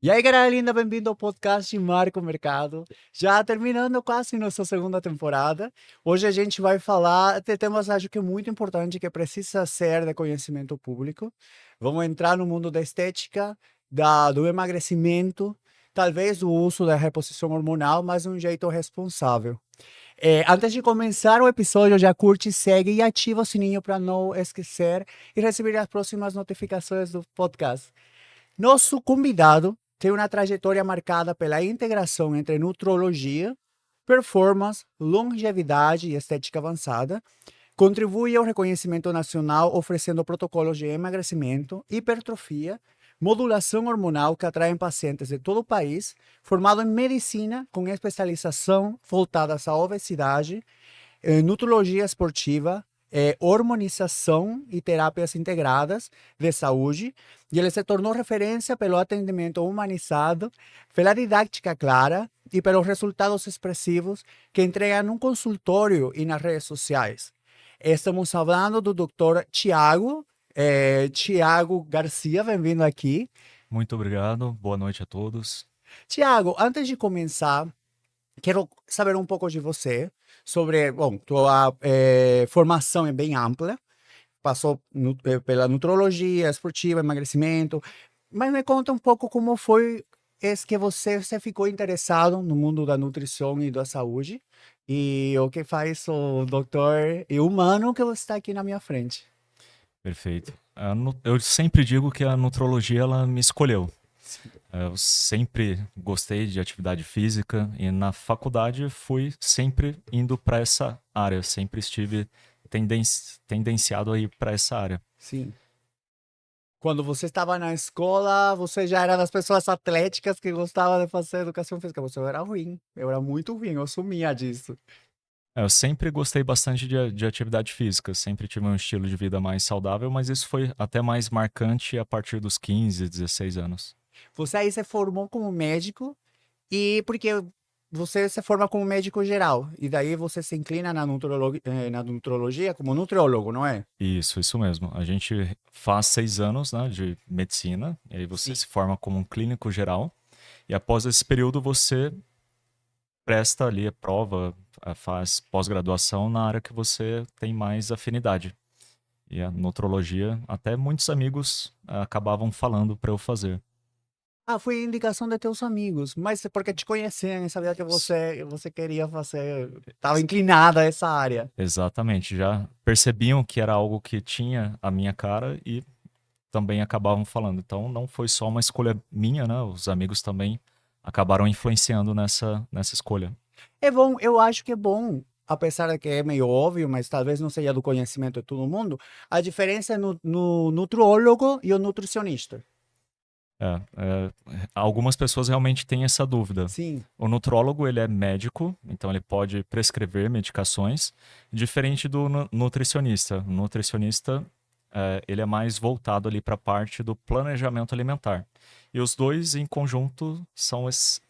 E aí, galera linda, bem-vindo ao podcast Marco Mercado. Já terminando quase nossa segunda temporada. Hoje a gente vai falar de temas, acho que muito importante, que precisa ser de conhecimento público. Vamos entrar no mundo da estética, do emagrecimento, talvez do uso da reposição hormonal, mas de um jeito responsável. Antes de começar o episódio, já curte, segue e ativa o sininho para não esquecer e receber as próximas notificações do podcast. Nosso convidado tem uma trajetória marcada pela integração entre nutrologia, performance, longevidade e estética avançada. Contribui ao reconhecimento nacional oferecendo protocolos de emagrecimento, hipertrofia, modulação hormonal que atraem pacientes de todo o país, formado em medicina com especialização voltadas à obesidade, nutrologia esportiva, hormonização e terápias integradas de saúde, e ele se tornou referência pelo atendimento humanizado, pela didática clara e pelos resultados expressivos que entrega num consultório e nas redes sociais. Estamos falando do Dr. Tiago Garcia, bem-vindo aqui. Muito obrigado, boa noite a todos. Tiago, antes de começar, quero saber um pouco de você, sobre, bom, tua formação é bem ampla, passou pela nutrologia esportiva, emagrecimento, mas me conta um pouco como foi que você ficou interessado no mundo da nutrição e da saúde, e o que faz o doutor e humano que você está aqui na minha frente. Perfeito. Eu sempre digo que a nutrologia ela me escolheu. Eu sempre gostei de atividade física e na faculdade fui sempre indo para essa área, sempre estive tendenciado a ir para essa área. Sim. Quando você estava na escola, você já era das pessoas atléticas que gostava de fazer educação física. Você era ruim. Eu era muito ruim, eu sumia disso. Eu sempre gostei bastante de atividade física, sempre tive um estilo de vida mais saudável, mas isso foi até mais marcante a partir dos 15, 16 anos. Você aí se formou como médico e porque você se forma como médico geral e daí você se inclina na nutrologia como nutriólogo, não é? Isso mesmo. A gente faz 6 anos, né, de medicina, e aí você Sim. se forma como um clínico geral, e após esse período você presta ali a prova, faz pós-graduação na área que você tem mais afinidade. E a nutrologia, até muitos amigos acabavam falando para eu fazer. Ah, foi indicação de teus amigos, mas é porque te conheciam e sabia que S- você queria fazer, estava inclinada a essa área. Exatamente, já percebiam que era algo que tinha a minha cara e também acabavam falando. Então não foi só uma escolha minha, né? Os amigos também acabaram influenciando nessa escolha. É bom, eu acho que é bom, apesar de que é meio óbvio, mas talvez não seja do conhecimento de todo mundo, a diferença no nutriólogo e o nutricionista. Algumas pessoas realmente têm essa dúvida. Sim, O nutrólogo, ele é médico, então ele pode prescrever medicações, diferente do nutricionista. O nutricionista, ele é mais voltado ali para a parte do planejamento alimentar. E os dois em conjunto são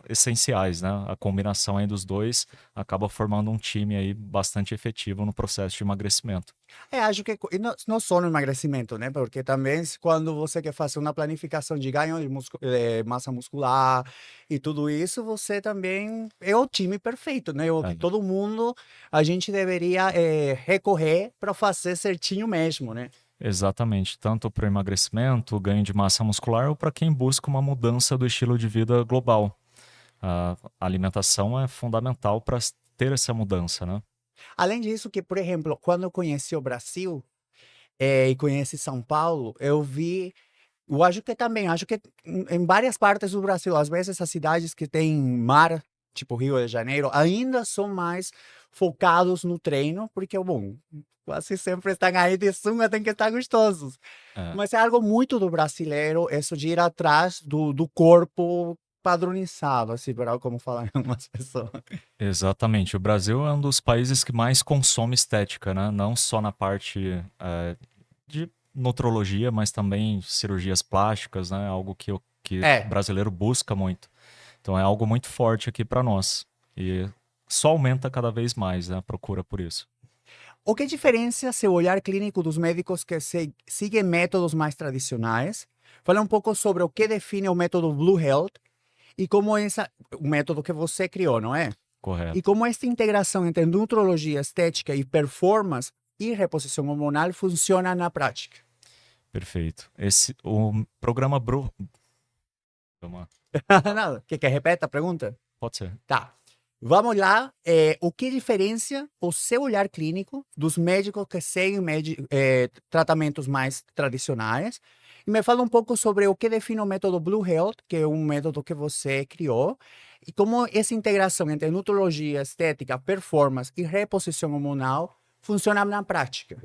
essenciais, né? A combinação aí dos dois acaba formando um time aí bastante efetivo no processo de emagrecimento. acho que e não só no emagrecimento, né? Porque também quando você quer fazer uma planificação de ganho de massa muscular e tudo isso, você também é o time perfeito, né? O que É, todo mundo, a gente deveria recorrer para fazer certinho mesmo, né? exatamente, tanto para o emagrecimento, ganho de massa muscular ou para quem busca uma mudança do estilo de vida global. A alimentação é fundamental para ter essa mudança, né? Além disso, que, por exemplo, quando eu conheci o Brasil, e conheci São Paulo, eu vi, eu acho que também, acho que em várias partes do Brasil, às vezes as cidades que têm mar, tipo Rio de Janeiro, ainda são mais focados no treino, porque, bom, quase sempre estão aí de sunga, tem que estar gostosos. É, Mas é algo muito do brasileiro, isso de ir atrás do corpo padronizado, assim, para como falam algumas pessoas. exatamente. O Brasil é um dos países que mais consome estética, né? Não só na parte de nutrologia, mas também cirurgias plásticas, né? Algo que o É, brasileiro busca muito. Então é algo muito forte aqui para nós. E só aumenta cada vez mais, né, a procura por isso. o que diferencia seu olhar clínico dos médicos que seguem métodos mais tradicionais Fala um pouco sobre o que define o método Blue Health e como o método que você criou, não é? E Correto. como esta integração entre nutrologia, estética e performance e reposição hormonal funciona na prática. Perfeito. O programa Vamos lá. Nada. Quer repeta a pergunta? Pode ser. Tá. Vamos lá. O que diferencia o seu olhar clínico dos médicos que seguem tratamentos mais tradicionais? E me fala um pouco sobre o que define o método Blue Health, que é um método que você criou, e como essa integração entre nutrologia, estética, performance e reposição hormonal funciona na prática.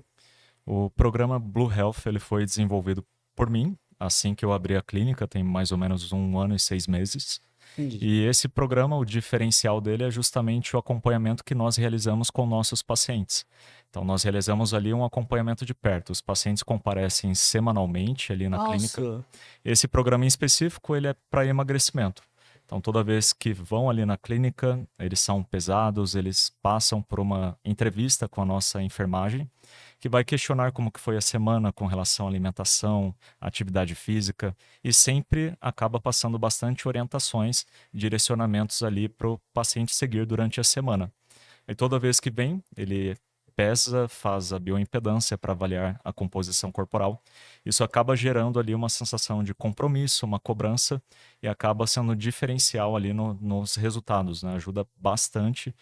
O programa Blue Health ele foi desenvolvido por mim, assim que eu abri a clínica, tem mais ou menos 1 ano e 6 meses. Entendi. E esse programa, o diferencial dele é justamente o acompanhamento que nós realizamos com nossos pacientes. Então, nós realizamos ali um acompanhamento de perto. Os pacientes comparecem semanalmente ali na clínica. Nossa. Esse programa em específico, ele é para emagrecimento. Então, toda vez que vão ali na clínica, eles são pesados, eles passam por uma entrevista com a nossa enfermagem, que vai questionar como que foi a semana com relação à alimentação, atividade física, e sempre acaba passando bastante orientações, direcionamentos ali para o paciente seguir durante a semana. E toda vez que vem, ele pesa, faz a bioimpedância para avaliar a composição corporal. Isso acaba gerando ali uma sensação de compromisso, uma cobrança, e acaba sendo diferencial ali nos resultados, né? Ajuda bastante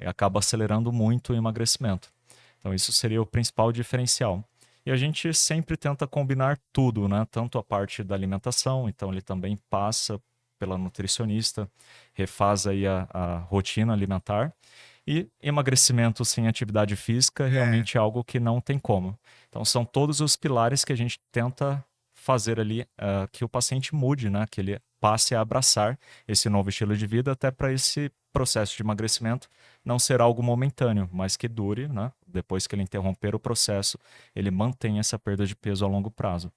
e acaba acelerando muito o emagrecimento. Então, isso seria o principal diferencial. E a gente sempre tenta combinar tudo, né? Tanto a parte da alimentação, então ele também passa pela nutricionista, refaz aí a rotina alimentar. E emagrecimento sem atividade física realmente é algo que não tem como. Então, são todos os pilares que a gente tenta fazer ali que o paciente mude, né? Que ele passe a abraçar esse novo estilo de vida, até para esse processo de emagrecimento não ser algo momentâneo, mas que dure, né? Depois que ele interromper o processo, ele mantém essa perda de peso a longo prazo.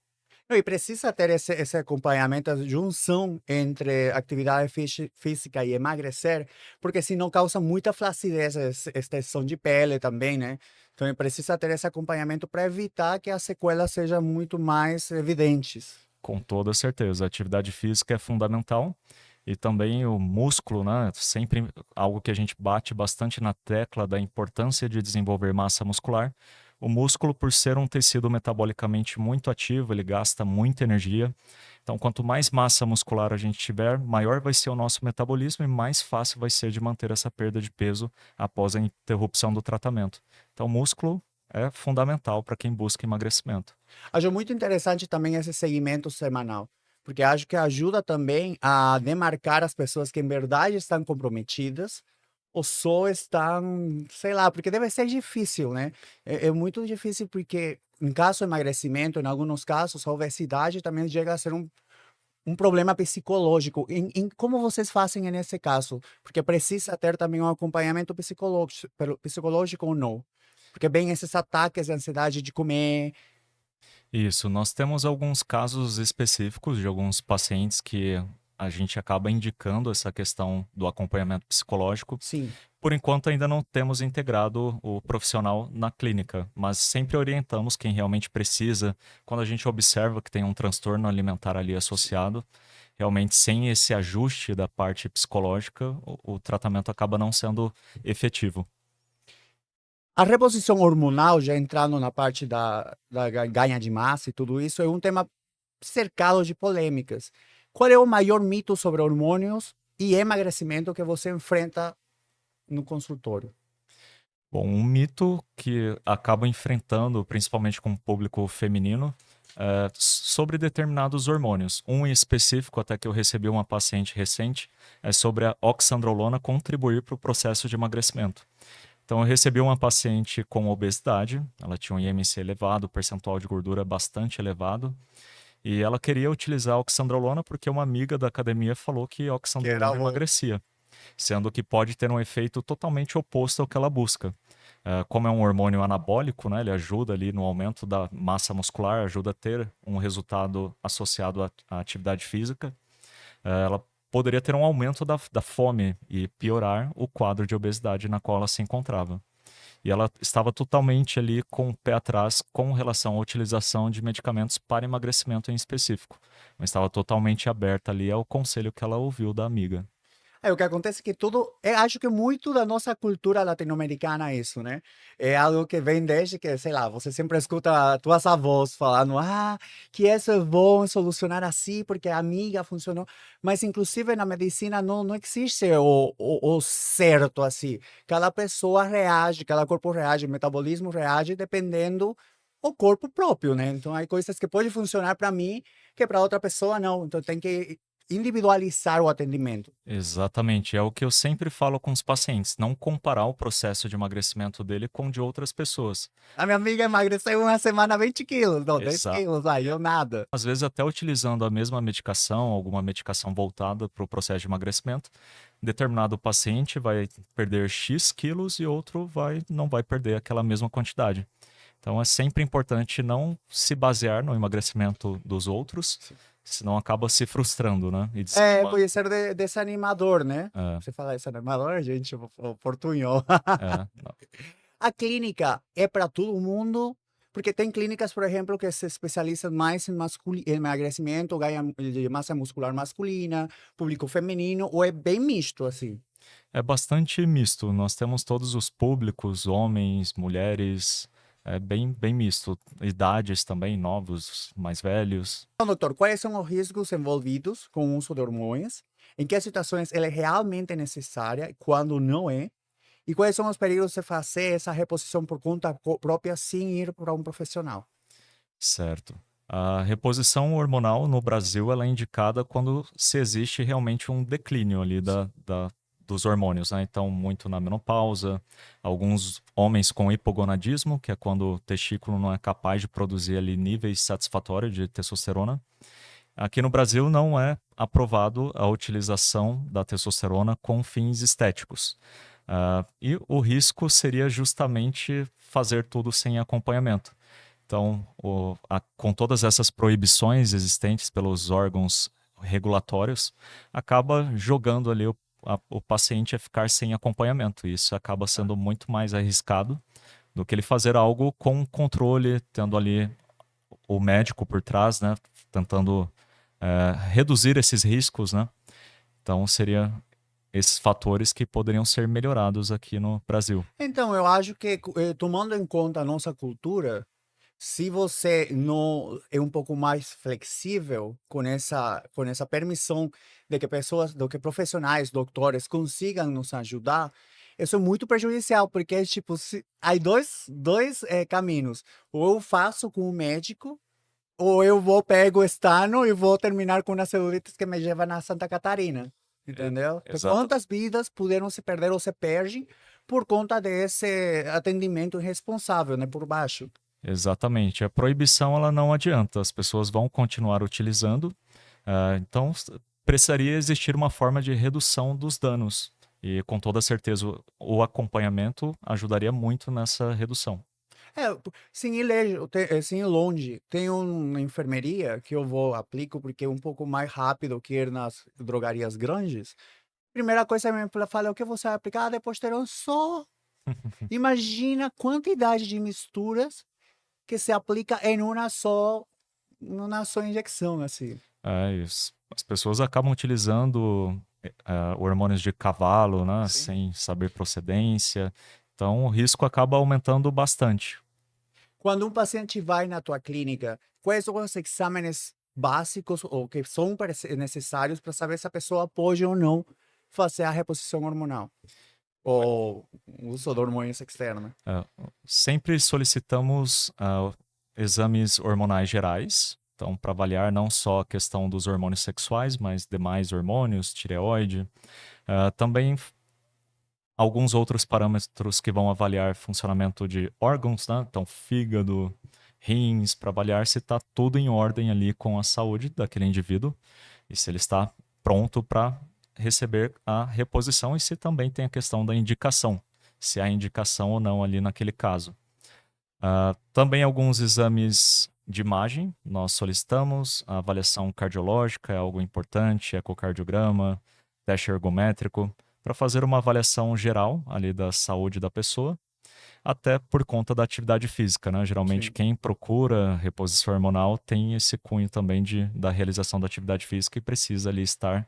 Não, e precisa ter esse acompanhamento, a junção entre atividade física e emagrecer, porque senão causa muita flacidez, extensão de pele também, né? Então precisa ter esse acompanhamento para evitar que as sequelas sejam muito mais evidentes. Com toda certeza, a atividade física é fundamental e também o músculo, né? Sempre algo que a gente bate bastante na tecla da importância de desenvolver massa muscular. O músculo, por ser um tecido metabolicamente muito ativo, ele gasta muita energia. Então, quanto mais massa muscular a gente tiver, maior vai ser o nosso metabolismo e mais fácil vai ser de manter essa perda de peso após a interrupção do tratamento. Então, o músculo é fundamental para quem busca emagrecimento. Acho muito interessante também esse segmento semanal, porque acho que ajuda também a demarcar as pessoas que em verdade estão comprometidas ou só estão, sei lá, porque deve ser difícil, né? É muito difícil porque, em caso de emagrecimento, em alguns casos, a obesidade também chega a ser um problema psicológico. Como vocês fazem nesse caso? Porque precisa ter também um acompanhamento psicológico ou não? Porque vem esses ataques de ansiedade de comer. Isso, nós temos alguns casos específicos de alguns pacientes que a gente acaba indicando essa questão do acompanhamento psicológico. Sim. Por enquanto, ainda não temos integrado o profissional na clínica, mas sempre orientamos quem realmente precisa. Quando a gente observa que tem um transtorno alimentar ali associado, realmente sem esse ajuste da parte psicológica, o tratamento acaba não sendo efetivo. A reposição hormonal, já entrando na parte da ganha de massa e tudo isso, é um tema cercado de polêmicas. Qual é o maior mito sobre hormônios e emagrecimento que você enfrenta no consultório? Bom, um mito que acaba enfrentando, principalmente com o público feminino, é sobre determinados hormônios. Um em específico, até que eu recebi uma paciente recente, é sobre a oxandrolona contribuir para o processo de emagrecimento. Então, eu recebi uma paciente com obesidade, ela tinha um IMC elevado, percentual de gordura bastante elevado, e ela queria utilizar a oxandrolona porque uma amiga da academia falou que a Que era oxandrolona emagrecia, sendo que pode ter um efeito totalmente oposto ao que ela busca. Como é um hormônio anabólico, né, ele ajuda ali no aumento da massa muscular, ajuda a ter um resultado associado à atividade física. Ela poderia ter um aumento da fome e piorar o quadro de obesidade na qual ela se encontrava. E ela estava totalmente ali com o pé atrás com relação à utilização de medicamentos para emagrecimento em específico. Mas estava totalmente aberta ali ao conselho que ela ouviu da amiga. O que acontece é que tudo, acho que muito da nossa cultura latino-americana é isso, né? É algo que vem desde que, sei lá, você sempre escuta tuas avós falando, que isso é bom solucionar assim, porque a amiga funcionou. Mas, inclusive, na medicina não existe o certo assim. Cada pessoa reage, cada corpo reage, o metabolismo reage dependendo o corpo próprio, né? Então, há coisas que podem funcionar para mim que para outra pessoa não. Então, tem que individualizar o atendimento. Exatamente, é o que eu sempre falo com os pacientes, não comparar o processo de emagrecimento dele com o de outras pessoas. A minha amiga emagreceu uma semana 20 quilos, não, 10 Exato. quilos, aí eu nada. Às vezes até utilizando a mesma medicação, alguma medicação voltada para o processo de emagrecimento, determinado paciente vai perder X quilos e outro não vai perder aquela mesma quantidade. Então é sempre importante não se basear no emagrecimento dos outros, senão acaba se frustrando, né? E desanimando. Pode ser desanimador, né? É, Você fala desanimador, gente, o portunhol. não. A clínica é para todo mundo, porque tem clínicas, por exemplo, que se especializam mais em emagrecimento, ganho de massa muscular masculina, público feminino, ou é bem misto, assim? É bastante misto. Nós temos todos os públicos, homens, mulheres, é bem misto. Idades também, novos, mais velhos. Então, doutor, quais são os riscos envolvidos com o uso de hormônios? Em que situações ela é realmente necessária e quando não é? E quais são os perigos de fazer essa reposição por conta própria sem ir para um profissional? Certo. A reposição hormonal no Brasil ela é indicada quando se existe realmente um declínio ali dos hormônios, né? Então, muito na menopausa, alguns homens com hipogonadismo, que é quando o testículo não é capaz de produzir ali níveis satisfatórios de testosterona. Aqui no Brasil não é aprovado a utilização da testosterona com fins estéticos. E o risco seria justamente fazer tudo sem acompanhamento. Então, com todas essas proibições existentes pelos órgãos regulatórios, acaba jogando ali o paciente a ficar sem acompanhamento. E isso acaba sendo muito mais arriscado do que ele fazer algo com controle, tendo ali o médico por trás, né, tentando reduzir esses riscos, né? Então, seria esses fatores que poderiam ser melhorados aqui no Brasil. Então, eu acho que, tomando em conta a nossa cultura, se você não é um pouco mais flexível com essa permissão de que pessoas, de que profissionais, doutores consigam nos ajudar, isso é muito prejudicial, porque, tipo, há dois caminhos. Ou eu faço com o médico, ou eu vou pego o estano e vou terminar com uma celulite que me leva na Santa Catarina. Entendeu? Então, Exato. quantas vidas puderam se perder ou se perdem por conta desse atendimento irresponsável, né, por baixo? Exatamente. A proibição ela não adianta, as pessoas vão continuar utilizando, então precisaria existir uma forma de redução dos danos. E com toda certeza o acompanhamento ajudaria muito nessa redução. Sem ir, sem ir longe, tem uma enfermeria que eu vou aplico porque é um pouco mais rápido que ir nas drogarias grandes. Primeira coisa que me fala, o que você vai aplicar? Depois terão só. Imagina a quantidade de misturas que se aplica em uma só injeção, assim. As pessoas acabam utilizando hormônios de cavalo, né, Sim. sem saber procedência, então o risco acaba aumentando bastante. Quando um paciente vai na tua clínica, quais são os exames básicos ou que são necessários para saber se a pessoa pode ou não fazer a reposição hormonal? Ou o uso de hormônios externos? É, sempre solicitamos exames hormonais gerais, então para avaliar não só a questão dos hormônios sexuais, mas demais hormônios, tireoide. Também alguns outros parâmetros que vão avaliar funcionamento de órgãos, né? Então fígado, rins, para avaliar se está tudo em ordem ali com a saúde daquele indivíduo e se ele está pronto para receber a reposição e se também tem a questão da indicação, se há indicação ou não ali naquele caso. Também alguns exames de imagem, nós solicitamos, a avaliação cardiológica é algo importante, ecocardiograma, teste ergométrico, para fazer uma avaliação geral ali da saúde da pessoa. até por conta da atividade física, né? Geralmente Sim. quem procura reposição hormonal tem esse cunho também da realização da atividade física e precisa ali estar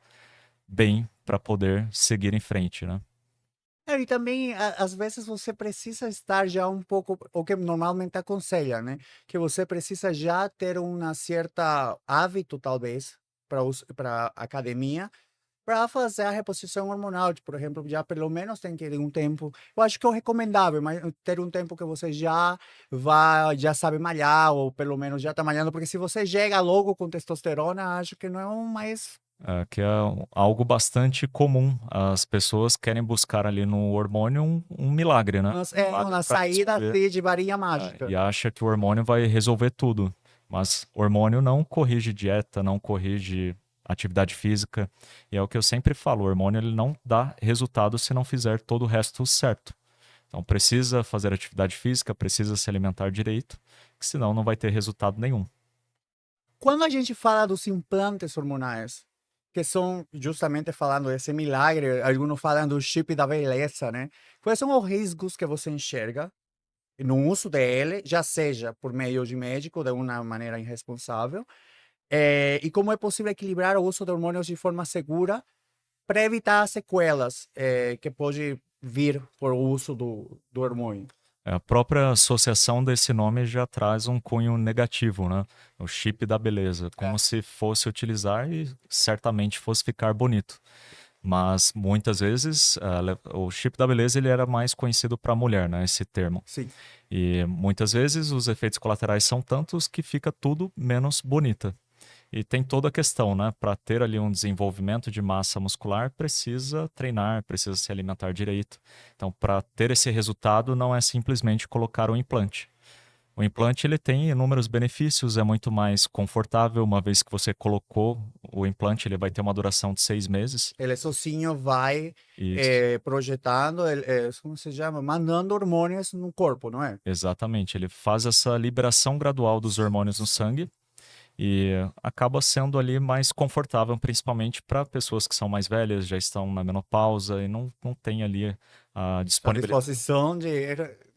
bem para poder seguir em frente, né? E também, às vezes, você precisa estar já um pouco, o que normalmente aconselha, né? Que você precisa já ter uma certa hábito, talvez, para academia, para fazer a reposição hormonal. Por exemplo, já pelo menos tem que ter um tempo. Eu acho que é o recomendável, mas ter um tempo que você já sabe malhar, ou pelo menos já está malhando, porque se você chega logo com testosterona, acho que não é o mais. Que é algo bastante comum. As pessoas querem buscar ali no hormônio um milagre, né? Um É milagre uma para saída resolver. assim, de varinha mágica. E acha que o hormônio vai resolver tudo. Mas o hormônio não corrige dieta, não corrige atividade física. E é o que eu sempre falo, o hormônio ele não dá resultado se não fizer todo o resto certo. Então precisa fazer atividade física, precisa se alimentar direito, que senão não vai ter resultado nenhum. Quando a gente fala dos implantes hormonais, que são justamente falando desse milagre, alguns falam do chip da beleza, né? Quais são os riscos que você enxerga no uso dele, já seja por meio de médico, de uma maneira irresponsável, e como é possível equilibrar o uso de hormônios de forma segura para evitar sequelas que pode vir por uso do hormônio? A própria associação desse nome já traz um cunho negativo, né? O chip da beleza, como se fosse utilizar e certamente fosse ficar bonito. Mas muitas vezes o chip da beleza ele era mais conhecido para a mulher, né? Esse termo. Sim. E muitas vezes os efeitos colaterais são tantos que fica tudo menos bonita. E tem toda a questão, né? Para ter ali um desenvolvimento de massa muscular, precisa treinar, precisa se alimentar direito. Então, para ter esse resultado, não é simplesmente colocar um implante. O implante ele tem inúmeros benefícios, é muito mais confortável. Uma vez que você colocou o implante, ele vai ter uma duração de 6 meses. Ele sozinho vai Isso. projetando, como se chama? Mandando hormônios no corpo, não é? Exatamente. Ele faz essa liberação gradual dos hormônios no sangue e acaba sendo ali mais confortável, principalmente para pessoas que são mais velhas, já estão na menopausa e não tem ali a A disponibilidade. disposição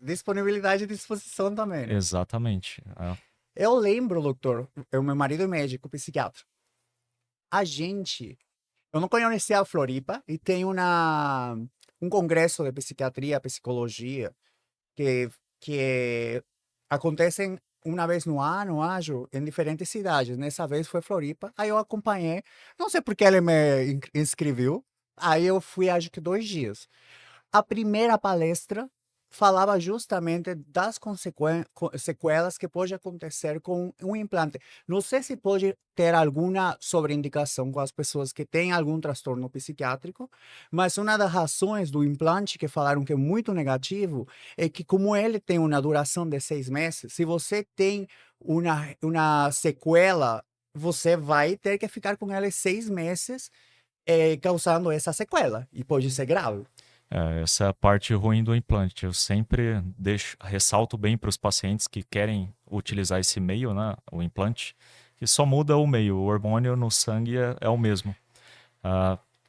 disponibilidade e disposição também, né? Exatamente. Eu lembro, doutor, meu marido é médico, psiquiatra. A gente, eu não conhecia a Floripa e tem um congresso de psiquiatria, psicologia, que, que acontecem uma vez no ano, acho, em diferentes cidades. Nessa vez foi Floripa. Aí eu acompanhei. Não sei por que ele me inscreveu. Aí eu fui, acho que 2 dias. A primeira palestra falava justamente das sequelas que pode acontecer com um implante. Não sei se pode ter alguma sobreindicação com as pessoas que têm algum transtorno psiquiátrico, mas uma das razões do implante que falaram que é muito negativo é que, como ele tem uma duração de 6 meses, se você tem uma sequela, você vai ter que ficar com ela 6 meses, causando essa sequela, e pode ser grave. Essa é a parte ruim do implante. Eu sempre ressalto bem para os pacientes que querem utilizar esse meio, né, o implante, que só muda o meio. O hormônio no sangue é o mesmo.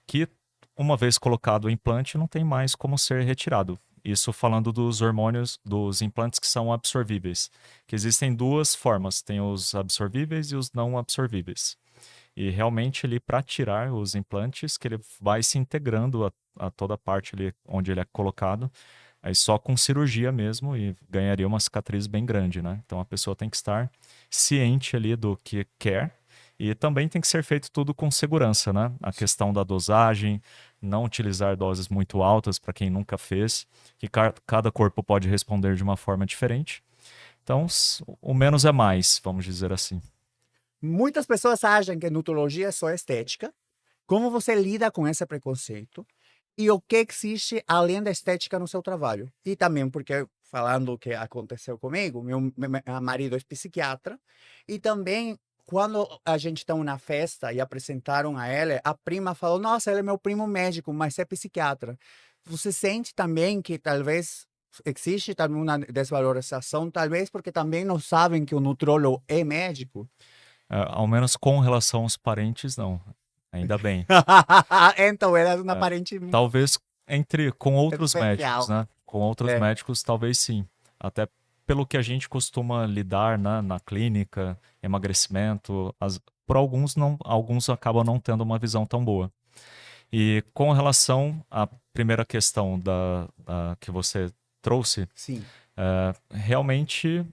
Que uma vez colocado o implante, não tem mais como ser retirado. Isso falando dos hormônios, dos implantes que são absorvíveis. Que existem duas formas: tem os absorvíveis e os não absorvíveis. E realmente ali para tirar os implantes, que ele vai se integrando a toda a parte ali onde ele é colocado, aí só com cirurgia mesmo e ganharia uma cicatriz bem grande, né? Então a pessoa tem que estar ciente ali do que quer e também tem que ser feito tudo com segurança, né? A questão da dosagem, não utilizar doses muito altas para quem nunca fez, que cada corpo pode responder de uma forma diferente. Então, o menos é mais, vamos dizer assim. Muitas pessoas acham que nutrologia é só estética. Como você lida com esse preconceito? E o que existe além da estética no seu trabalho? E também porque, falando o que aconteceu comigo, meu marido é psiquiatra, e também, quando a gente está numa festa e apresentaram a ele, a prima falou: Nossa, ele é meu primo médico, mas é psiquiatra. Você sente também que talvez existe também uma desvalorização, talvez porque também não sabem que o nutrólogo é médico? Ao menos com relação aos parentes, não. Ainda bem. Então, era uma É, parente talvez com outros médicos, especial. né? Com outros É, médicos, talvez sim. Até pelo que a gente costuma lidar, né, na clínica, emagrecimento, por alguns não, alguns acabam não tendo uma visão tão boa. E com relação à primeira questão que você trouxe, sim. realmente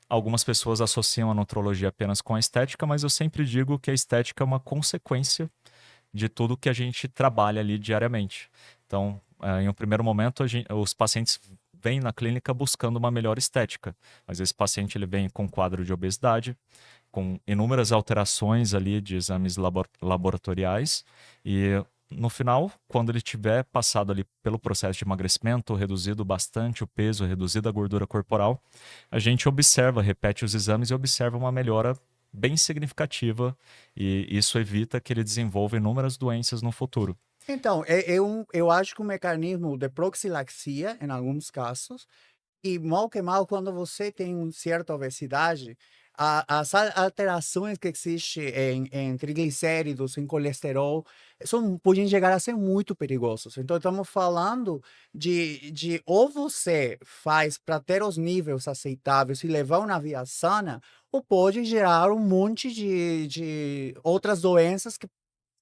algumas pessoas associam a nutrologia apenas com a estética, mas eu sempre digo que a estética é uma consequência de tudo que a gente trabalha ali diariamente. Então, em um primeiro momento, os pacientes vêm na clínica buscando uma melhor estética, mas esse paciente ele vem com quadro de obesidade, com inúmeras alterações ali de exames laboratoriais e no final, quando ele tiver passado ali pelo processo de emagrecimento, reduzido bastante o peso, reduzido a gordura corporal, a gente observa, repete os exames e observa uma melhora bem significativa e isso evita que ele desenvolva inúmeras doenças no futuro. Então, eu acho que o mecanismo de proxilaxia, em alguns casos, e mal que mal, quando você tem uma certa obesidade, as alterações que existem em triglicéridos, em colesterol, podem chegar a ser muito perigosos. Então, estamos falando de ou você faz para ter os níveis aceitáveis e levar uma vida sana, ou pode gerar um monte de outras doenças que,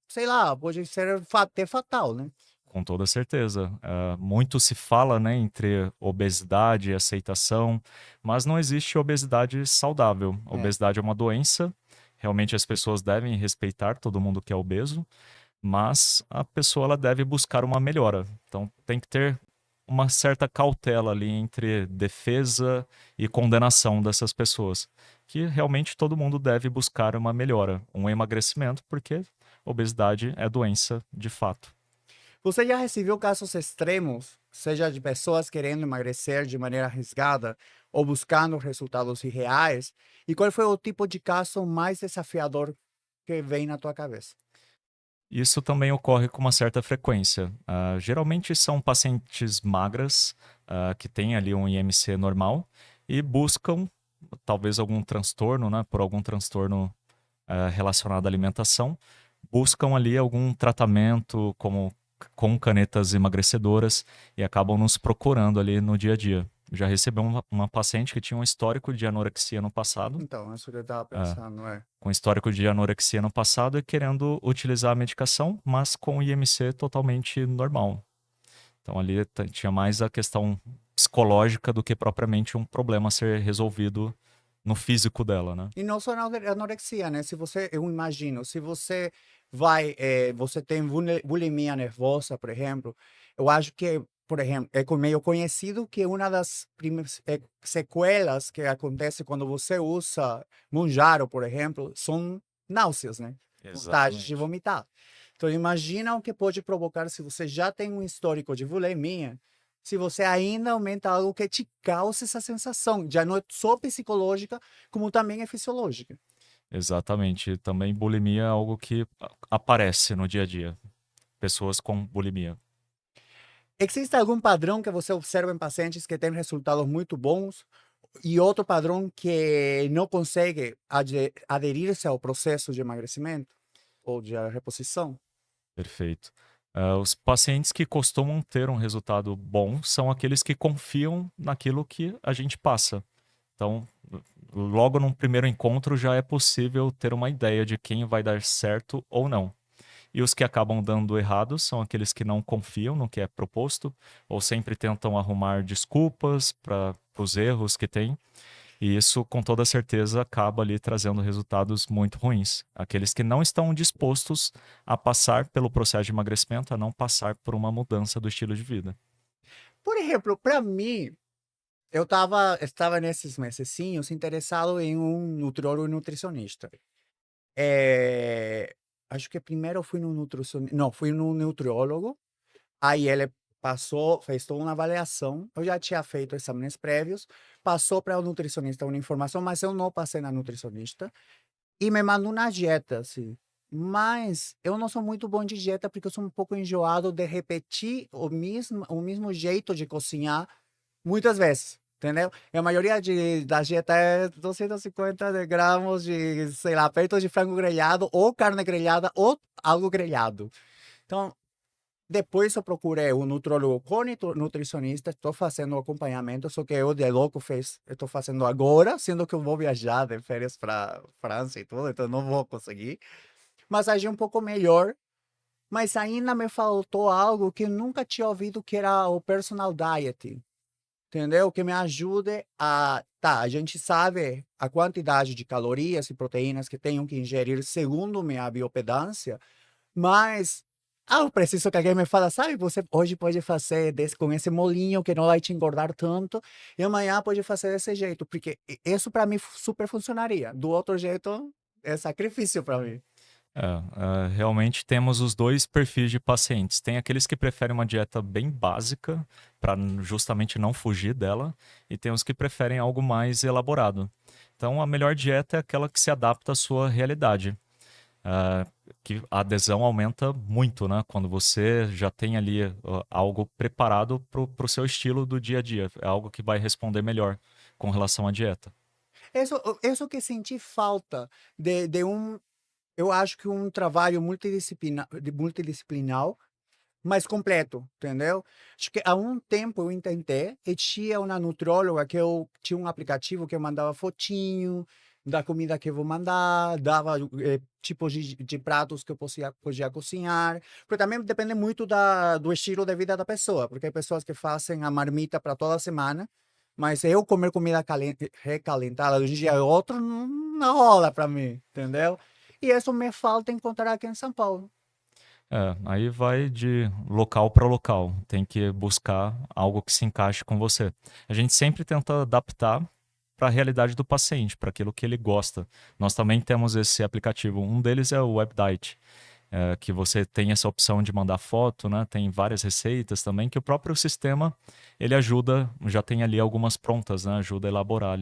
sei lá, pode ser até fatal, né? Com toda certeza. Muito se fala, né, entre obesidade e aceitação, mas não existe obesidade saudável. A É. obesidade é uma doença, realmente as pessoas devem respeitar todo mundo que é obeso, mas a pessoa ela deve buscar uma melhora. Então tem que ter uma certa cautela ali entre defesa e condenação dessas pessoas, que realmente todo mundo deve buscar uma melhora, um emagrecimento, porque obesidade é doença de fato. Você já recebeu casos extremos, seja de pessoas querendo emagrecer de maneira arriscada ou buscando resultados irreais? E qual foi o tipo de caso mais desafiador que vem na tua cabeça? Isso também ocorre com uma certa frequência. Geralmente são pacientes magras, que têm ali um IMC normal e buscam talvez algum transtorno, né, por algum transtorno relacionado à alimentação, buscam ali algum tratamento como com canetas emagrecedoras e acabam nos procurando ali no dia a dia. Já recebi uma paciente que tinha um histórico de anorexia no passado, Então, é isso que eu estava ah, pensando, é. com histórico de anorexia no passado e querendo utilizar a medicação, mas com IMC totalmente normal. Então ali tinha mais a questão psicológica do que propriamente um problema a ser resolvido no físico dela, né? E não só na anorexia, né? Se você, eu imagino, se você você tem bulimia nervosa, por exemplo, eu acho que, por exemplo, é meio conhecido que uma das primeiras sequelas que acontece quando você usa Mounjaro, por exemplo, são náuseas, né? Vontade de Exatamente. vomitar. Então, imagina o que pode provocar se você já tem um histórico de bulimia, se você ainda aumenta algo que te causa essa sensação, já não é só psicológica, como também é fisiológica. Exatamente. Também bulimia é algo que aparece no dia a dia. Pessoas com bulimia. Existe algum padrão que você observa em pacientes que têm resultados muito bons e outro padrão que não consegue aderir-se ao processo de emagrecimento ou de reposição? Perfeito. Os pacientes que costumam ter um resultado bom são aqueles que confiam naquilo que a gente passa. Então, logo num primeiro encontro já é possível ter uma ideia de quem vai dar certo ou não. E os que acabam dando errado são aqueles que não confiam no que é proposto, ou sempre tentam arrumar desculpas para os erros que têm. E isso, com toda certeza, acaba ali trazendo resultados muito ruins. Aqueles que não estão dispostos a passar pelo processo de emagrecimento, a não passar por uma mudança do estilo de vida. Por exemplo, para mim, estava nesses mesecinhos interessado em um nutriólogo e nutricionista. Acho que primeiro fui no nutricionista, não, fui no nutriólogo, aí ele passou, fez toda uma avaliação, eu já tinha feito exames prévios, passou para o nutricionista uma informação, mas eu não passei na nutricionista, e me mandou uma dieta, assim. Mas eu não sou muito bom de dieta, porque eu sou um pouco enjoado de repetir o mesmo jeito de cozinhar muitas vezes, entendeu? E a maioria da dieta é 250 de gramas de, sei lá, peito de frango grelhado, ou carne grelhada, ou algo grelhado. Então, Depois eu procurei um nutrólogo com nutricionista, estou fazendo acompanhamento, só que eu de louco estou fazendo agora, sendo que eu vou viajar de férias para França e tudo, então não vou conseguir. Mas agi um pouco melhor, mas ainda me faltou algo que eu nunca tinha ouvido, que era o personal diet, entendeu? Que me ajude a... Tá, a gente sabe a quantidade de calorias e proteínas que tenho que ingerir segundo minha biopedância, mas eu preciso que alguém me fala, sabe, você hoje pode fazer com esse molinho que não vai te engordar tanto, e amanhã pode fazer desse jeito, porque isso para mim super funcionaria. Do outro jeito, é sacrifício para mim. Realmente temos os dois perfis de pacientes. Tem aqueles que preferem uma dieta bem básica, para justamente não fugir dela, e tem os que preferem algo mais elaborado. Então, a melhor dieta é aquela que se adapta à sua realidade. Que a adesão aumenta muito, né? Quando você já tem ali algo preparado para o seu estilo do dia a dia. É algo que vai responder melhor com relação à dieta. Isso que senti falta de um, eu acho que um trabalho multidisciplinar, mais completo, entendeu? Acho que há um tempo eu tentei e tinha uma nutróloga que eu tinha um aplicativo que eu mandava fotinho da comida que eu vou mandar, dava tipos de pratos que eu podia cozinhar, porque também depende muito do estilo de vida da pessoa, porque hay pessoas que fazem a marmita para toda semana, mas eu comer comida recalentada de um dia ao outro não rola para mim, entendeu? E isso me falta encontrar aqui em São Paulo. Aí vai de local para local. Tem que buscar algo que se encaixe com você. A gente sempre tenta adaptar para a realidade do paciente, para aquilo que ele gosta. Nós também temos esse aplicativo. Um deles é o WebDiet, que você tem essa opção de mandar foto, né? Tem várias receitas também que o próprio sistema ele ajuda, já tem ali algumas prontas, né? Ajuda a elaborar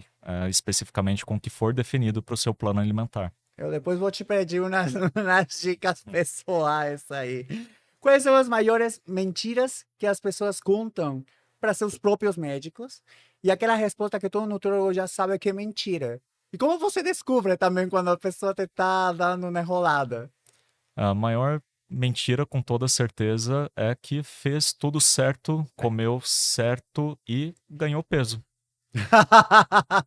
especificamente com o que for definido para o seu plano alimentar. Eu depois vou te pedir umas dicas pessoais aí. Quais são as maiores mentiras que as pessoas contam para seus próprios médicos? E aquela resposta que todo nutrólogo já sabe que é mentira. E como você descobre também quando a pessoa te está dando uma enrolada? A maior mentira, com toda certeza, é que fez tudo certo, comeu certo e ganhou peso.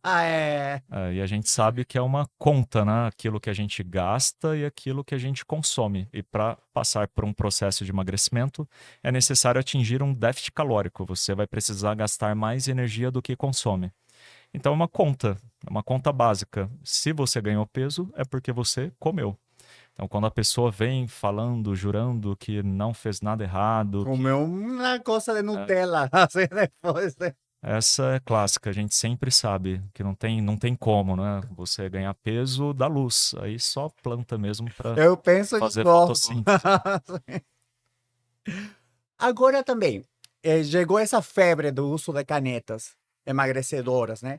É. E a gente sabe que é uma conta, né? Aquilo que a gente gasta e aquilo que a gente consome. E para passar por um processo de emagrecimento, é necessário atingir um déficit calórico. Você vai precisar gastar mais energia do que consome. Então é uma conta básica. Se você ganhou peso, é porque você comeu. Então, quando a pessoa vem falando, jurando que não fez nada errado, Comeu uma coisa de Nutella, assim depois. Né? essa é clássica, a gente sempre sabe que não tem como, né? Você ganhar peso da luz, aí só planta mesmo para Eu penso de fazer novo. fotossíntese. Agora também, chegou essa febre do uso de canetas emagrecedoras, né?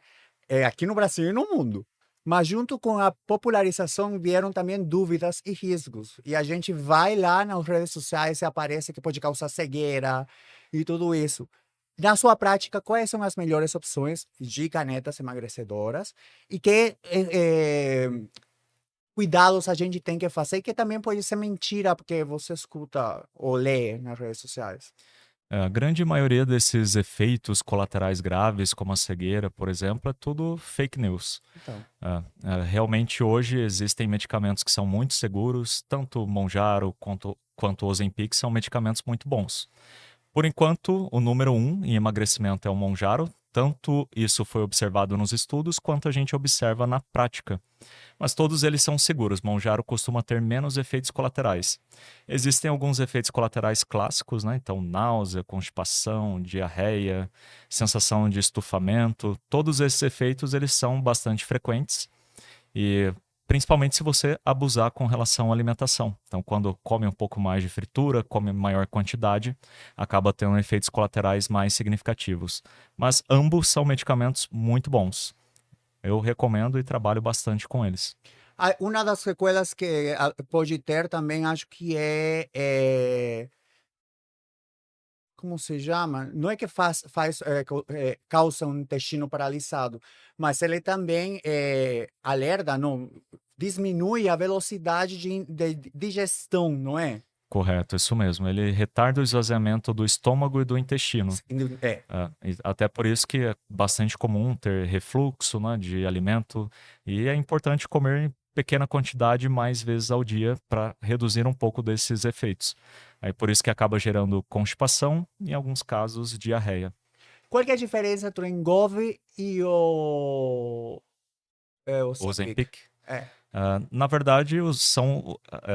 Aqui no Brasil e no mundo. Mas junto com a popularização vieram também dúvidas e riscos. E a gente vai lá nas redes sociais e aparece que pode causar cegueira e tudo isso. Na sua prática, quais são as melhores opções de canetas emagrecedoras? E que cuidados a gente tem que fazer, que também pode ser mentira, porque você escuta ou lê nas redes sociais. A grande maioria desses efeitos colaterais graves, como a cegueira, por exemplo, é tudo fake news. Então. Realmente hoje existem medicamentos que são muito seguros, tanto o Monjaro quanto o Ozempic são medicamentos muito bons. Por enquanto, o número um em emagrecimento é o Monjaro. Tanto isso foi observado nos estudos, quanto a gente observa na prática. Mas todos eles são seguros. Monjaro costuma ter menos efeitos colaterais. Existem alguns efeitos colaterais clássicos, né? Então, náusea, constipação, diarreia, sensação de estufamento. Todos esses efeitos eles são bastante frequentes. E principalmente se você abusar com relação à alimentação. Então, quando come um pouco mais de fritura, come maior quantidade, acaba tendo efeitos colaterais mais significativos. Mas ambos são medicamentos muito bons. Eu recomendo e trabalho bastante com eles. Uma das sequelas que pode ter também, acho que como se chama? Não é que causa um intestino paralisado, mas ele também alerta, não, diminui a velocidade de digestão, não é? Correto, isso mesmo. Ele retarda o esvaziamento do estômago e do intestino. É. E até por isso que é bastante comum ter refluxo, né, de alimento. E é importante comer em pequena quantidade mais vezes ao dia para reduzir um pouco desses efeitos. Aí por isso que acaba gerando constipação e, em alguns casos, diarreia. Qual que é a diferença entre o Engove e o Ozempic? Ozempic. É. Na verdade,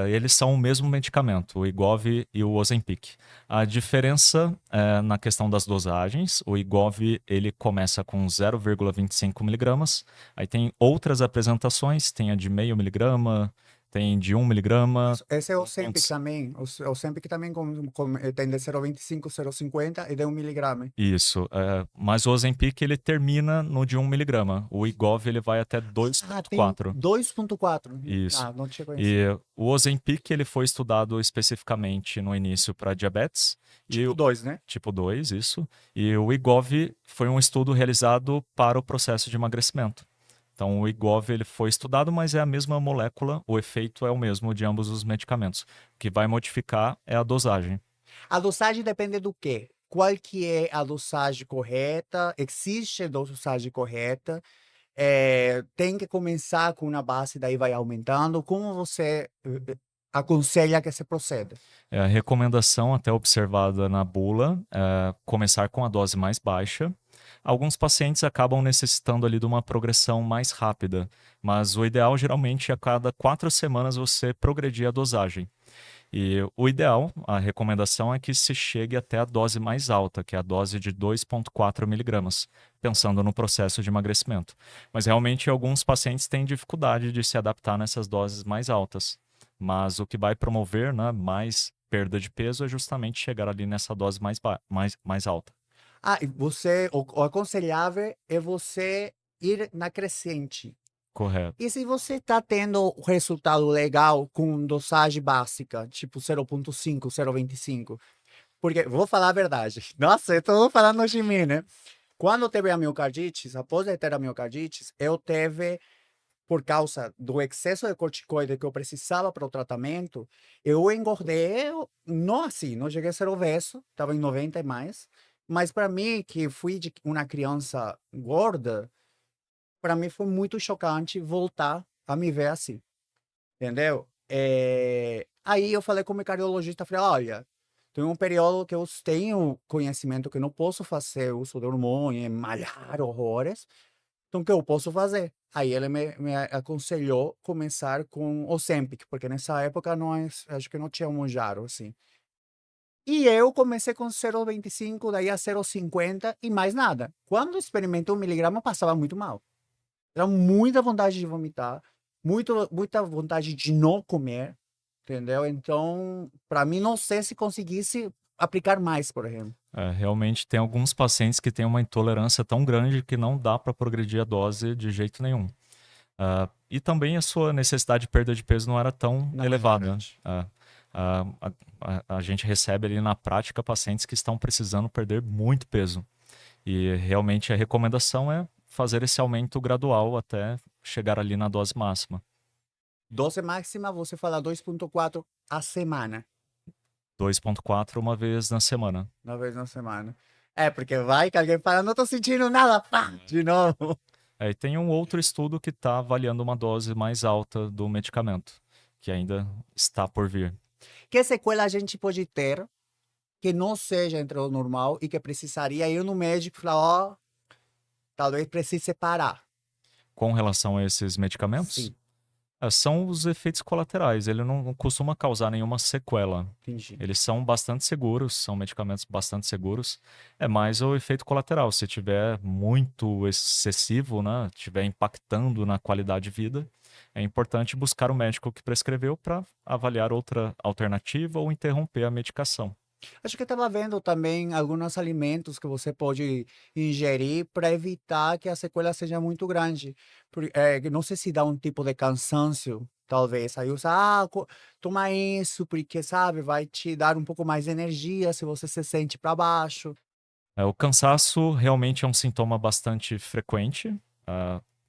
eles são o mesmo medicamento, o Wegovy e o Ozempic. A diferença é na questão das dosagens. O Wegovy ele começa com 0,25 miligramas. Aí tem outras apresentações, tem a de meio miligrama, tem de 1 miligrama. Esse é o Ozempic também. O Ozempic também tem de 0,25, 0,50 e de 1 miligrama. Isso, mas o Ozempic ele termina no de 1 miligrama. O Wegovy ele vai até Tem 2,4. 2,4. Isso. Não tinha E conhecido. o Ozempic ele foi estudado especificamente no início para diabetes. Tipo 2, né? Tipo 2, isso. E o Wegovy foi um estudo realizado para o processo de emagrecimento. Então, o Wegovy ele foi estudado, mas é a mesma molécula, o efeito é o mesmo de ambos os medicamentos. O que vai modificar é a dosagem. A dosagem depende do quê? Qual que é a dosagem correta? Existe a dosagem correta? Tem que começar com uma base, daí vai aumentando. Como você aconselha que se proceda? A recomendação, até observada na bula, é começar com a dose mais baixa. Alguns pacientes acabam necessitando ali de uma progressão mais rápida, mas o ideal geralmente é a cada 4 semanas você progredir a dosagem. E o ideal, a recomendação é que se chegue até a dose mais alta, que é a dose de 2,4 miligramas, pensando no processo de emagrecimento. Mas realmente alguns pacientes têm dificuldade de se adaptar nessas doses mais altas. Mas o que vai promover, né, mais perda de peso é justamente chegar ali nessa dose mais alta. E o aconselhável é você ir na crescente. Correto. E se você está tendo um resultado legal com dosagem básica, tipo 0,5, 0,25? Porque, vou falar a verdade. Nossa, eu estou falando de mim, né? Quando teve a miocardite, após de ter a miocardite, eu teve, por causa do excesso de corticoide que eu precisava para o tratamento, eu engordei, não assim, não cheguei a ser obeso, estava em 90 e mais, mas para mim, que fui de uma criança gorda, para mim foi muito chocante voltar a me ver assim, entendeu? Aí eu falei com o meu cardiologista, falei, olha, tem um período que eu tenho conhecimento que não posso fazer uso de hormônio, malhar horrores, então o que eu posso fazer? Aí ele me aconselhou começar com o Ozempic, porque nessa época acho que não tinha um Mounjaro, assim. E eu comecei com 0,25, daí a 0,50 e mais nada. Quando experimentei 1 miligrama, passava muito mal. Era muita vontade de vomitar, muita vontade de não comer, entendeu? Então, para mim, não sei se conseguisse aplicar mais, por exemplo. Realmente tem alguns pacientes que têm uma intolerância tão grande que não dá para progredir a dose de jeito nenhum. E também a sua necessidade de perda de peso não era tão elevada. A gente recebe ali na prática pacientes que estão precisando perder muito peso. E realmente a recomendação é fazer esse aumento gradual até chegar ali na dose máxima. Dose máxima, você fala 2,4 a semana. 2,4 uma vez na semana. Uma vez na semana. Porque vai que alguém fala, não tô sentindo nada, pá, de novo. E tem um outro estudo que está avaliando uma dose mais alta do medicamento, que ainda está por vir. Que sequela a gente pode ter que não seja entre o normal e que precisaria ir no médico e falar, talvez precise parar. Com relação a esses medicamentos? Sim. São os efeitos colaterais. Ele não costuma causar nenhuma sequela. Entendi. Eles são bastante seguros, são medicamentos bastante seguros. É mais o efeito colateral. Se tiver muito excessivo, né, tiver impactando na qualidade de vida, é importante buscar o médico que prescreveu para avaliar outra alternativa ou interromper a medicação. Acho que eu estava vendo também alguns alimentos que você pode ingerir para evitar que a sequela seja muito grande. Não sei se dá um tipo de cansaço, talvez. Aí usa, toma isso, porque, sabe, vai te dar um pouco mais de energia se você se sente para baixo. O cansaço realmente é um sintoma bastante frequente.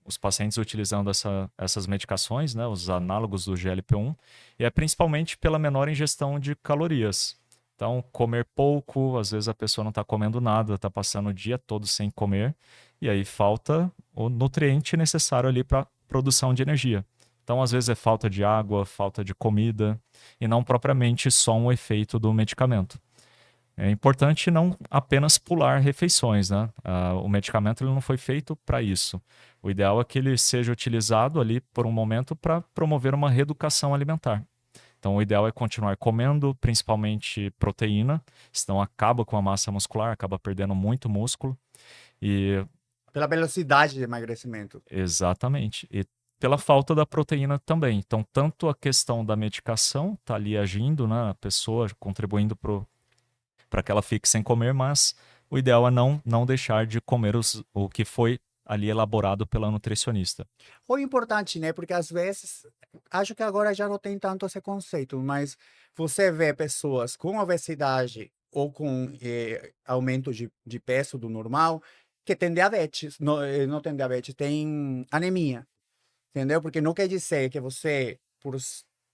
os pacientes utilizando essas medicações, né, os análogos do GLP-1, e é principalmente pela menor ingestão de calorias. Então, comer pouco, às vezes a pessoa não está comendo nada, está passando o dia todo sem comer, e aí falta o nutriente necessário ali para produção de energia. Então, às vezes é falta de água, falta de comida, e não propriamente só um efeito do medicamento. É importante não apenas pular refeições, né? O medicamento ele não foi feito para isso. O ideal é que ele seja utilizado ali por um momento para promover uma reeducação alimentar. Então, o ideal é continuar comendo, principalmente proteína, senão acaba com a massa muscular, acaba perdendo muito músculo. E Pela velocidade de emagrecimento. exatamente. E pela falta da proteína também. Então, tanto a questão da medicação está ali agindo, né? A pessoa contribuindo para que ela fique sem comer, mas o ideal é não deixar de comer o que foi ali elaborado pela nutricionista. O importante, né? Porque às vezes, acho que agora já não tem tanto esse conceito, mas você vê pessoas com obesidade ou com aumento de peso do normal que tem diabetes, não, não tem diabetes, tem anemia, entendeu? Porque não quer dizer que você, por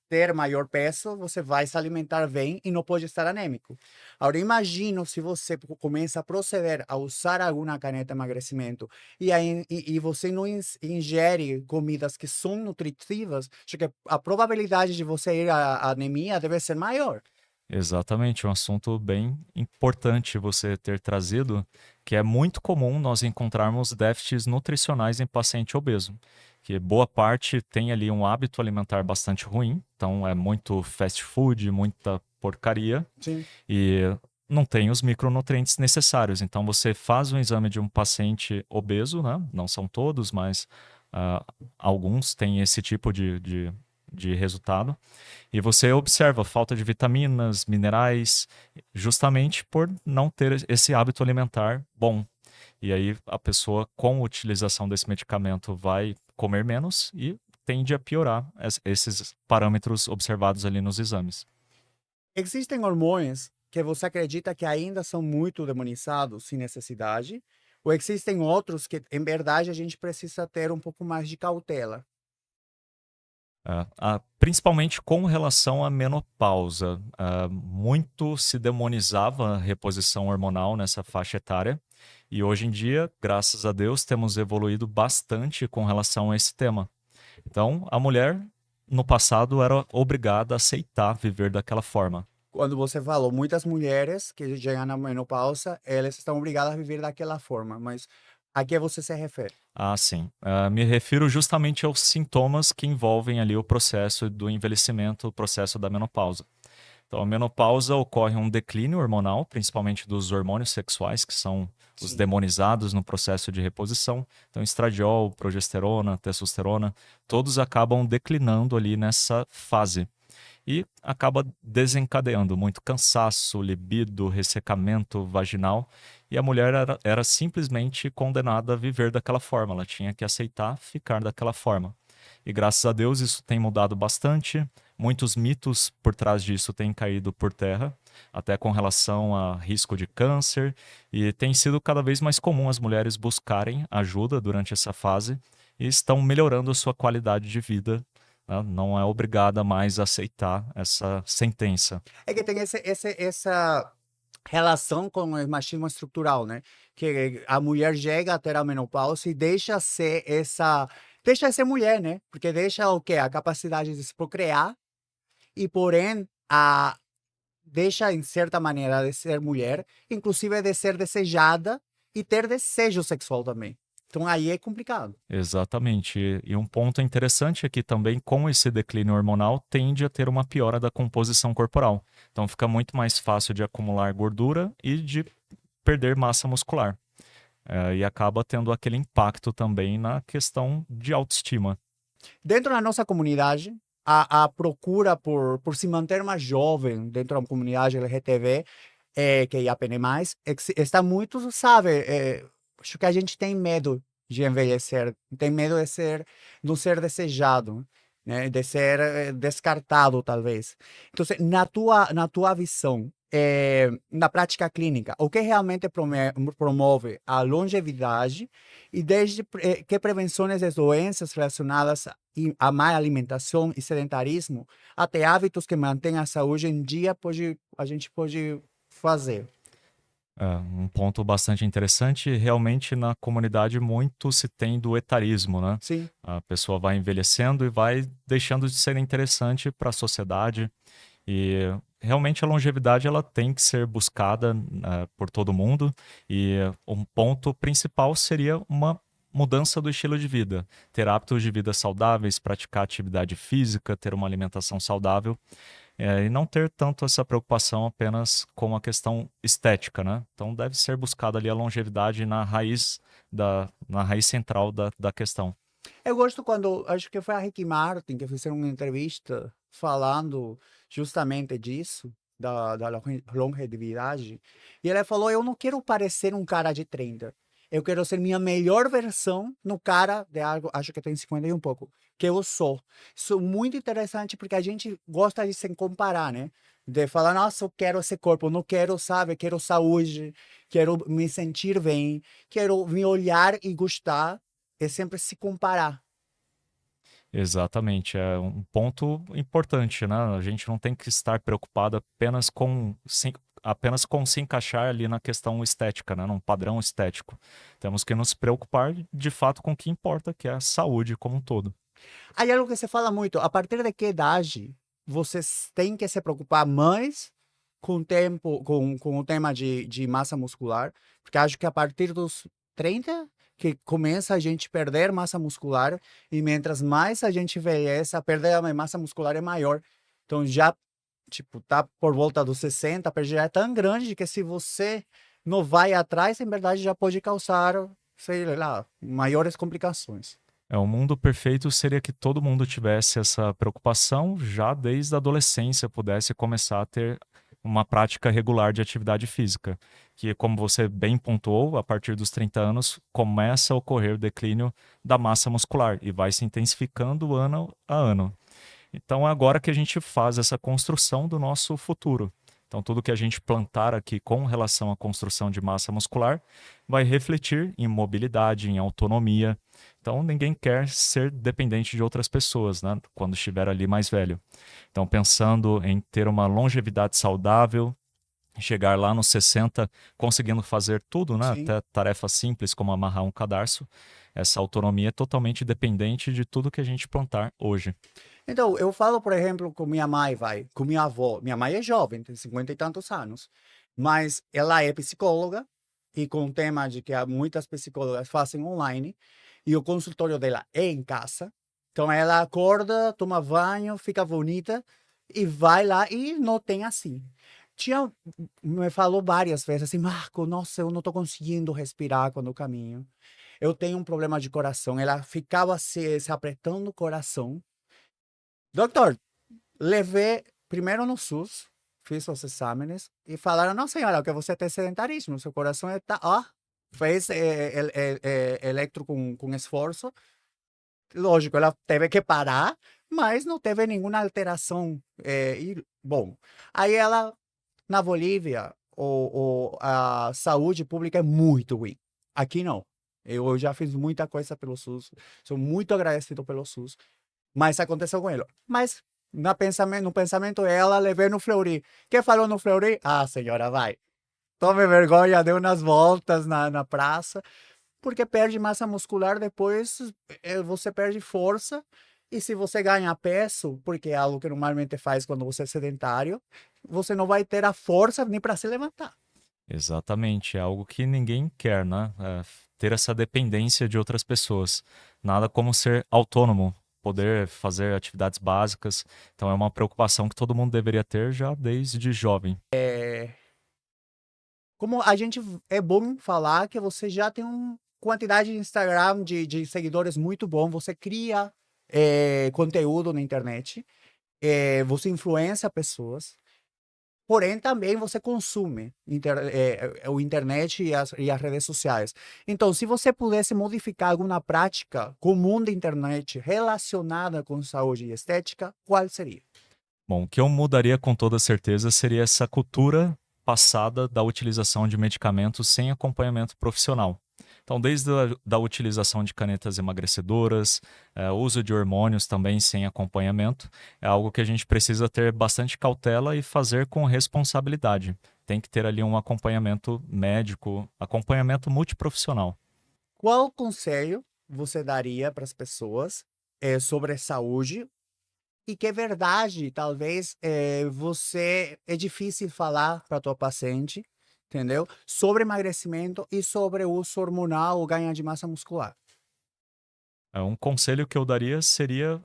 ter maior peso, você vai se alimentar bem e não pode estar anêmico. Agora, imagino se você começa a proceder a usar alguma caneta de emagrecimento e você não ingere comidas que são nutritivas, acho que a probabilidade de você ir à anemia deve ser maior. Exatamente, um assunto bem importante você ter trazido, que é muito comum nós encontrarmos déficits nutricionais em paciente obeso, que boa parte tem ali um hábito alimentar bastante ruim, então é muito fast food, muita porcaria, Sim. e não tem os micronutrientes necessários. Então você faz um exame de um paciente obeso, né? Não são todos, mas alguns têm esse tipo de resultado. E você observa falta de vitaminas, minerais, justamente por não ter esse hábito alimentar bom. E aí a pessoa, com a utilização desse medicamento, vai comer menos e tende a piorar esses parâmetros observados ali nos exames. Existem hormônios que você acredita que ainda são muito demonizados sem necessidade, ou existem outros que, em verdade, a gente precisa ter um pouco mais de cautela? Principalmente com relação à menopausa. Muito se demonizava a reposição hormonal nessa faixa etária, e hoje em dia, graças a Deus, temos evoluído bastante com relação a esse tema. Então, a mulher, no passado, era obrigada a aceitar viver daquela forma. Quando você falou, muitas mulheres que chegam na menopausa, elas estão obrigadas a viver daquela forma, mas a que você se refere? Ah, sim. Me refiro justamente aos sintomas que envolvem ali o processo do envelhecimento, o processo da menopausa. Então, a menopausa ocorre um declínio hormonal, principalmente dos hormônios sexuais, que são os Sim. demonizados no processo de reposição. Então, estradiol, progesterona, testosterona, todos acabam declinando ali nessa fase. E acaba desencadeando muito cansaço, libido, ressecamento vaginal. E a mulher era simplesmente condenada a viver daquela forma. Ela tinha que aceitar ficar daquela forma. E graças a Deus isso tem mudado bastante. Muitos mitos por trás disso têm caído por terra, até com relação a risco de câncer. E tem sido cada vez mais comum as mulheres buscarem ajuda durante essa fase e estão melhorando a sua qualidade de vida, né? Não é obrigada mais a aceitar essa sentença. É que tem essa relação com o machismo estrutural, né? Que a mulher chega a ter a menopausa e deixa de ser mulher, né? Porque deixa o quê? A capacidade de se procriar e, porém, deixa, em certa maneira, de ser mulher, inclusive de ser desejada e ter desejo sexual também. Então, aí é complicado. Exatamente. E um ponto interessante é que também, com esse declínio hormonal, tende a ter uma piora da composição corporal. Então, fica muito mais fácil de acumular gordura e de perder massa muscular. E acaba tendo aquele impacto também na questão de autoestima. Dentro da nossa comunidade, a procura por se manter mais jovem dentro da comunidade LGTB, que é APN+, está muito, sabe, acho que a gente tem medo de envelhecer, tem medo não ser desejado, né, de ser descartado, talvez. Então, na tua visão, na prática clínica, o que realmente promove a longevidade e desde que prevenções de doenças relacionadas a má alimentação e sedentarismo, até hábitos que mantêm a saúde em dia, a gente pode fazer. Um ponto bastante interessante, realmente na comunidade muito se tem do etarismo, né? Sim. A pessoa vai envelhecendo e vai deixando de ser interessante para a sociedade. E realmente a longevidade ela tem que ser buscada por todo mundo. E um ponto principal seria uma mudança do estilo de vida, ter hábitos de vida saudáveis, praticar atividade física, ter uma alimentação saudável. E não ter tanto essa preocupação apenas com a questão estética, né? Então deve ser buscada ali a longevidade na raiz central da questão. Eu gosto quando, acho que foi a Ricky Martin que fizeram uma entrevista falando justamente disso, da longevidade, e ela falou, eu não quero parecer um cara de 30, eu quero ser minha melhor versão no cara de algo, acho que tem 50 e um pouco, que eu sou. Isso é muito interessante porque a gente gosta de se comparar, né? De falar, nossa, eu quero esse corpo, eu não quero, sabe, quero saúde, quero me sentir bem, quero me olhar e gostar, é sempre se comparar. Exatamente, é um ponto importante, né? A gente não tem que estar preocupado apenas com se encaixar ali na questão estética, né? Num padrão estético. Temos que nos preocupar de fato com o que importa, que é a saúde como um todo. Aí algo que se fala muito, a partir de que idade vocês têm que se preocupar mais com o tempo, com o tema de massa muscular? Porque acho que a partir dos 30 que começa a gente perder massa muscular e mientras mais a gente envelhece, a perda de massa muscular é maior. Então já, tipo, tá por volta dos 60, a perda já é tão grande que se você não vai atrás, em verdade já pode causar, sei lá, maiores complicações. O mundo perfeito seria que todo mundo tivesse essa preocupação já desde a adolescência, pudesse começar a ter uma prática regular de atividade física, que, como você bem pontuou, a partir dos 30 anos começa a ocorrer o declínio da massa muscular e vai se intensificando ano a ano. Então é agora que a gente faz essa construção do nosso futuro. Então, tudo que a gente plantar aqui com relação à construção de massa muscular vai refletir em mobilidade, em autonomia. Então, ninguém quer ser dependente de outras pessoas, né, quando estiver ali mais velho. Então, pensando em ter uma longevidade saudável, chegar lá nos 60 conseguindo fazer tudo, né, Sim. até tarefas simples como amarrar um cadarço, essa autonomia é totalmente dependente de tudo que a gente plantar hoje. Então, eu falo, por exemplo, com minha mãe, com minha avó. Minha mãe é jovem, tem 50 e tantos anos, mas ela é psicóloga e com o tema de que há muitas psicólogas fazem online e o consultório dela é em casa. Então, ela acorda, toma banho, fica bonita e vai lá e não tem assim. Tinha, me falou várias vezes assim, Marco, nossa, eu não estou conseguindo respirar quando eu caminho. Eu tenho um problema de coração. Ela ficava se apertando o coração. Doutor, levei primeiro no SUS, fiz os exames e falaram, não senhora, o que você tem sedentarismo, seu coração está, ó, fez eletro com esforço. Lógico, ela teve que parar, mas não teve nenhuma alteração. Bom, aí ela, na Bolívia, a saúde pública é muito ruim. Aqui não. Eu já fiz muita coisa pelo SUS, sou muito agradecido pelo SUS. Mas aconteceu com ele. Mas no pensamento ela levei no Fleury. Que falou no Fleury? Ah, senhora, vai. Tome vergonha, deu umas voltas na praça, porque perde massa muscular, depois você perde força. E se você ganha peso, porque é algo que normalmente faz quando você é sedentário, você não vai ter a força nem para se levantar. Exatamente, é algo que ninguém quer, né? Ter essa dependência de outras pessoas. Nada como ser autônomo, poder fazer atividades básicas. Então é uma preocupação que todo mundo deveria ter já desde jovem. Como a gente é bom falar que você já tem uma quantidade de Instagram de seguidores muito bom, você cria conteúdo na internet, você influencia pessoas, porém também você consome o internet e as redes sociais. Então, se você pudesse modificar alguma prática comum da internet relacionada com saúde e estética, qual seria? Bom, o que eu mudaria com toda certeza seria essa cultura passada da utilização de medicamentos sem acompanhamento profissional. Então, desde a utilização de canetas emagrecedoras, uso de hormônios também sem acompanhamento, é algo que a gente precisa ter bastante cautela e fazer com responsabilidade. Tem que ter ali um acompanhamento médico, acompanhamento multiprofissional. Qual conselho você daria para as pessoas sobre saúde? E que é verdade, talvez você é difícil falar para tua paciente, entendeu? Sobre emagrecimento e sobre o uso hormonal ou ganho de massa muscular. Um conselho que eu daria seria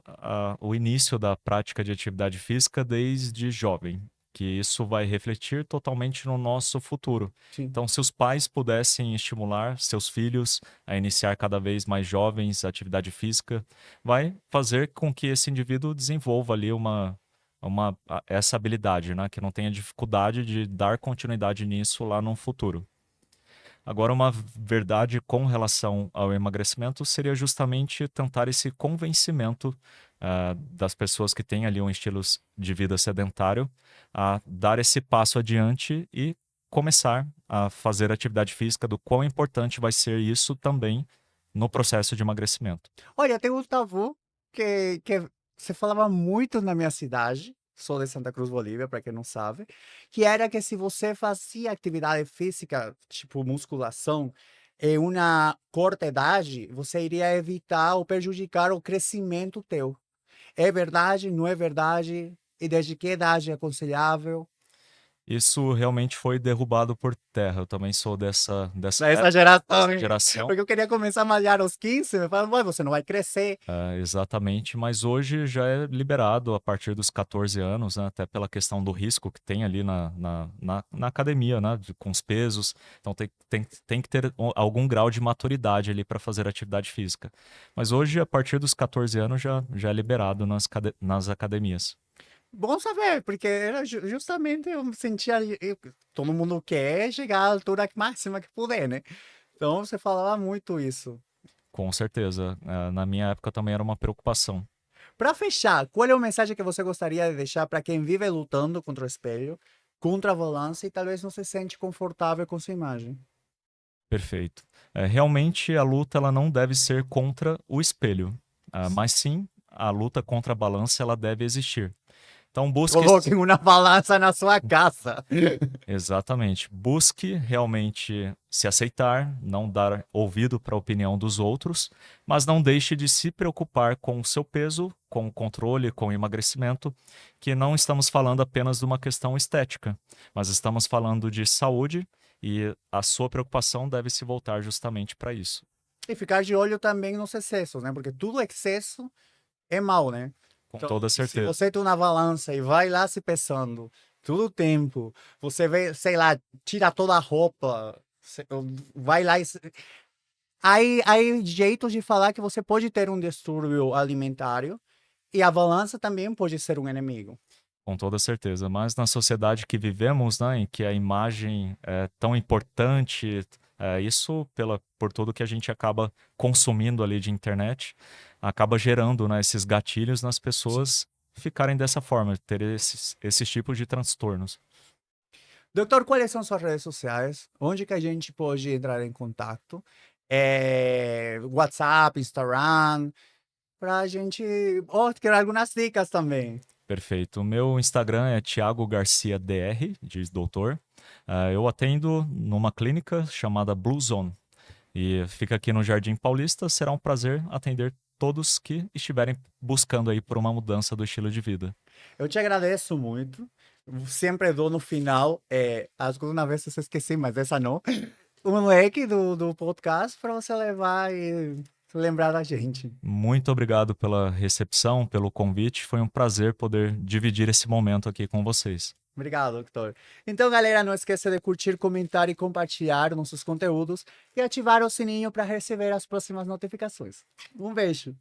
o início da prática de atividade física desde jovem, que isso vai refletir totalmente no nosso futuro. Sim. Então, se os pais pudessem estimular seus filhos a iniciar cada vez mais jovens a atividade física, vai fazer com que esse indivíduo desenvolva ali essa habilidade, né? Que não tenha dificuldade de dar continuidade nisso lá no futuro. Agora, uma verdade com relação ao emagrecimento seria justamente tentar esse convencimento das pessoas que têm ali um estilo de vida sedentário a dar esse passo adiante e começar a fazer atividade física, do quão importante vai ser isso também no processo de emagrecimento. Olha, tem um tabu que você falava muito na minha cidade, sou de Santa Cruz, Bolívia, para quem não sabe, que era que se você fazia atividade física, tipo musculação, em uma curta idade, você iria evitar ou prejudicar o crescimento teu. É verdade? Não é verdade? E desde que idade é aconselhável? Isso realmente foi derrubado por terra. Eu também sou dessa Dessa geração, hein? geração. Porque eu queria começar a malhar aos 15, me falaram, você não vai crescer. Exatamente, mas hoje já é liberado a partir dos 14 anos, né, até pela questão do risco que tem ali na academia, né, com os pesos. Então tem que ter algum grau de maturidade ali para fazer atividade física. Mas hoje, a partir dos 14 anos, já é liberado nas academias. Bom saber, porque era justamente eu me sentia. Todo mundo quer chegar à altura máxima que puder, né? Então você falava muito isso. Com certeza. Na minha época também era uma preocupação. Para fechar, qual é a mensagem que você gostaria de deixar para quem vive lutando contra o espelho, contra a balança e talvez não se sente confortável com sua imagem? Perfeito. Realmente a luta ela não deve ser contra o espelho, mas sim a luta contra a balança ela deve existir. Então busque Coloquem uma balança na sua casa. exatamente, busque realmente se aceitar, não dar ouvido para a opinião dos outros, mas não deixe de se preocupar com o seu peso, com o controle, com o emagrecimento, que não estamos falando apenas de uma questão estética, mas estamos falando de saúde e a sua preocupação deve se voltar justamente para isso. E ficar de olho também nos excessos, né? Porque tudo excesso é mal, né? Com Então, toda se certeza. você tem uma balança e vai lá se pesando todo o tempo, você vê, sei lá, tira toda a roupa, vai lá e. Aí jeitos de falar que você pode ter um distúrbio alimentar e a balança também pode ser um inimigo. Com toda certeza, mas na sociedade que vivemos, né, em que a imagem é tão importante, isso por tudo que a gente acaba consumindo ali de internet, acaba gerando, né, esses gatilhos nas pessoas ficarem dessa forma, ter esses tipos de transtornos. Doutor, quais são suas redes sociais? Onde que a gente pode entrar em contato? WhatsApp, Instagram, para a gente. Oh, quero algumas dicas também. Perfeito. O meu Instagram é Thiago Garcia DR, diz doutor. Eu atendo numa clínica chamada Blue Zone. E fica aqui no Jardim Paulista. Será um prazer atender todos que estiverem buscando aí por uma mudança do estilo de vida. Eu te agradeço muito. Sempre dou no final, algumas vezes eu esqueci, mas essa não, um link do podcast para você levar e lembrar da gente. Muito obrigado pela recepção, pelo convite. Foi um prazer poder dividir esse momento aqui com vocês. Obrigado, doutor. Então, galera, não esqueça de curtir, comentar e compartilhar nossos conteúdos e ativar o sininho para receber as próximas notificações. Um beijo.